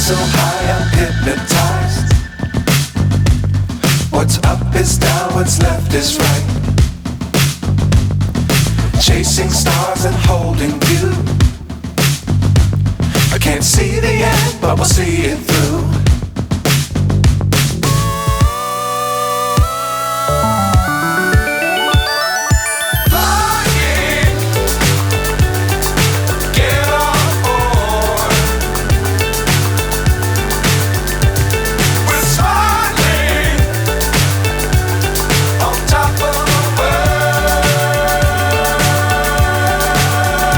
so high, I'm hypnotized. What's up is down, what's left is right. Chasing stars and holding you. I can't see the end, but we'll see it through.